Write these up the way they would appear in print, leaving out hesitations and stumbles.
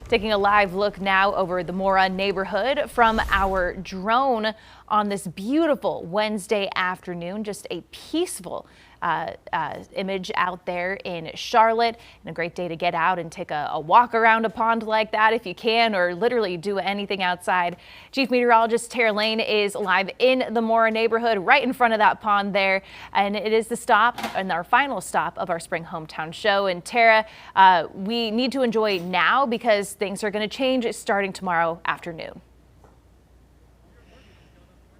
Taking a live look now over the Mora neighborhood from our drone on this beautiful Wednesday afternoon. Just a peaceful image out there in Charlotte, and a great day to get out and take a walk around a pond like that if you can, or literally do anything outside. Chief Meteorologist Tara Lane is live in the Mora neighborhood right in front of that pond there, and it is the stop and our final stop of our spring hometown show. And Tara, we need to enjoy now because things are going to change starting tomorrow afternoon.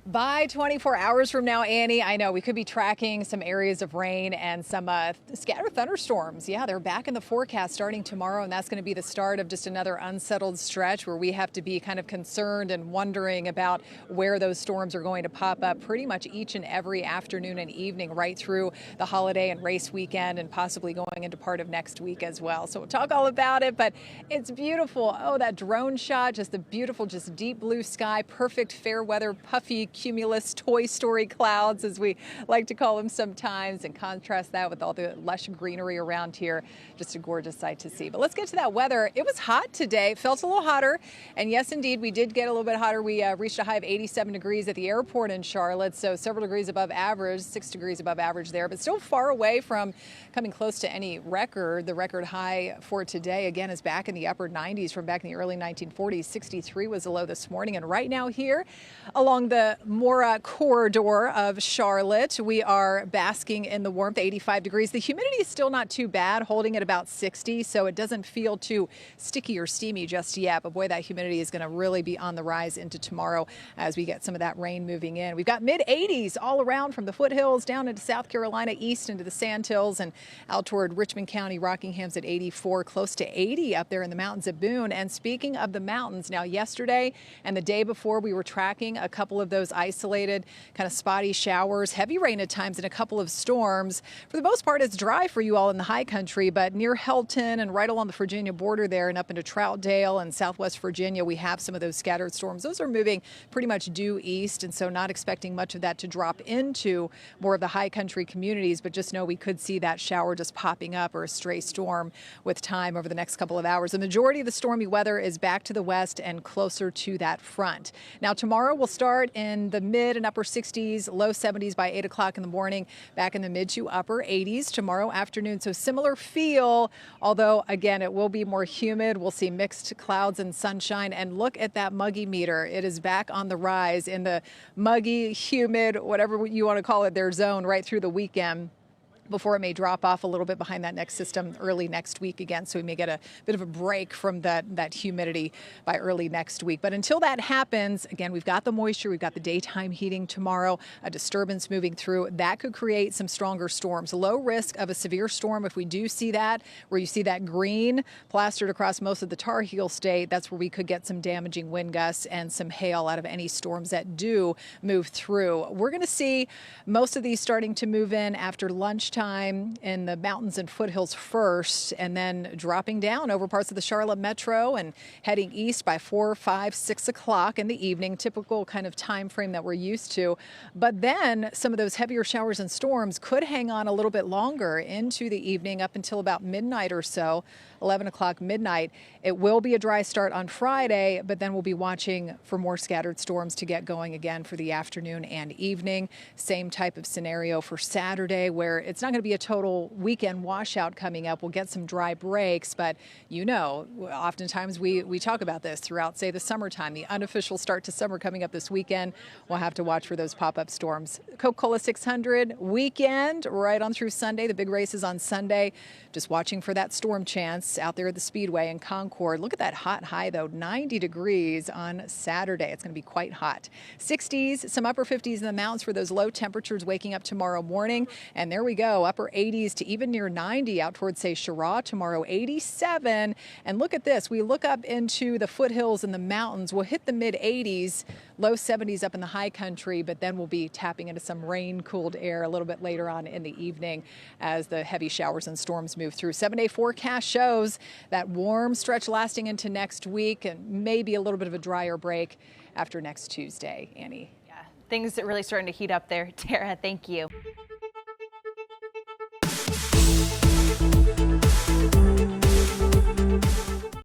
By 24 hours from now, Annie, I know we could be tracking some areas of rain and some scattered thunderstorms. Yeah, they're back in the forecast starting tomorrow, and that's going to be the start of just another unsettled stretch where we have to be kind of concerned and wondering about where those storms are going to pop up pretty much each and every afternoon and evening right through the holiday and race weekend and possibly going into part of next week as well. So we'll talk all about it, but it's beautiful. Oh, that drone shot, just the beautiful, just deep blue sky, perfect fair weather, puffy cumulus Toy Story clouds, as we like to call them sometimes, and contrast that with all the lush greenery around here. Just a gorgeous sight to see. But let's get to that weather. It was hot today. It felt a little hotter, and yes, indeed, we did get a little bit hotter. We reached a high of 87 degrees at the airport in Charlotte, so several degrees above average, 6 degrees above average there, but still far away from coming close to any record. The record high for today, again, is back in the upper 90s from back in the early 1940s. 63 was the low this morning, and right now here along the Mora corridor of Charlotte, we are basking in the warmth, 85 degrees. The humidity is still not too bad, holding at about 60, so it doesn't feel too sticky or steamy just yet. But boy, that humidity is going to really be on the rise into tomorrow as we get some of that rain moving in. We've got mid-80s all around from the foothills down into South Carolina, east into the Sandhills, and out toward Richmond County. Rockingham's at 84, close to 80 up there in the mountains at Boone. And speaking of the mountains, now yesterday and the day before, we were tracking a couple of those isolated kind of spotty showers, heavy rain at times, and a couple of storms. For the most part, it's dry for you all in the high country, but near Helton and right along the Virginia border there and up into Troutdale and Southwest Virginia, we have some of those scattered storms. Those are moving pretty much due east, and so not expecting much of that to drop into more of the high country communities, but just know we could see that shower just popping up or a stray storm with time over the next couple of hours. The majority of the stormy weather is back to the west and closer to that front. Now tomorrow we'll start in the mid and upper 60s, low 70s by 8 o'clock in the morning, back in the mid to upper 80s tomorrow afternoon. So similar feel, although again, it will be more humid. We'll see mixed clouds and sunshine, and look at that muggy meter. It is back on the rise in the muggy, humid, whatever you want to call it, their zone right through the weekend, before it may drop off a little bit behind that next system early next week again. So we may get a bit of a break from that humidity by early next week. But until that happens, again, we've got the moisture, we've got the daytime heating tomorrow, a disturbance moving through. That could create some stronger storms. Low risk of a severe storm if we do see that, where you see that green plastered across most of the Tar Heel state. That's where we could get some damaging wind gusts and some hail out of any storms that do move through. We're going to see most of these starting to move in after lunchtime in the mountains and foothills first, and then dropping down over parts of the Charlotte metro and heading east by 4, 5, 6 o'clock in the evening, typical kind of time frame that we're used to. But then some of those heavier showers and storms could hang on a little bit longer into the evening up until about midnight or so, 11 o'clock midnight. It will be a dry start on Friday, but then we'll be watching for more scattered storms to get going again for the afternoon and evening. Same type of scenario for Saturday, where it's not going to be a total weekend washout coming up. We'll get some dry breaks, but you know, oftentimes we talk about this throughout, say, the summertime, the unofficial start to summer coming up this weekend. We'll have to watch for those pop-up storms. Coca-Cola 600 weekend right on through Sunday. The big races on Sunday. Just watching for that storm chance out there at the Speedway in Concord. Look at that hot high, though, 90 degrees on Saturday. It's going to be quite hot. 60s, some upper 50s in the mountains for those low temperatures waking up tomorrow morning. And there we go, upper 80s to even near 90 out towards, say, Cheraw tomorrow, 87. And look at this. We look up into the foothills and the mountains. We'll hit the mid 80s, low 70s up in the high country, but then we'll be tapping into some rain-cooled air a little bit later on in the evening as the heavy showers and storms move through. 7-day forecast shows that warm stretch lasting into next week and maybe a little bit of a drier break after next Tuesday. Annie. Yeah, things are really starting to heat up there. Tara, thank you.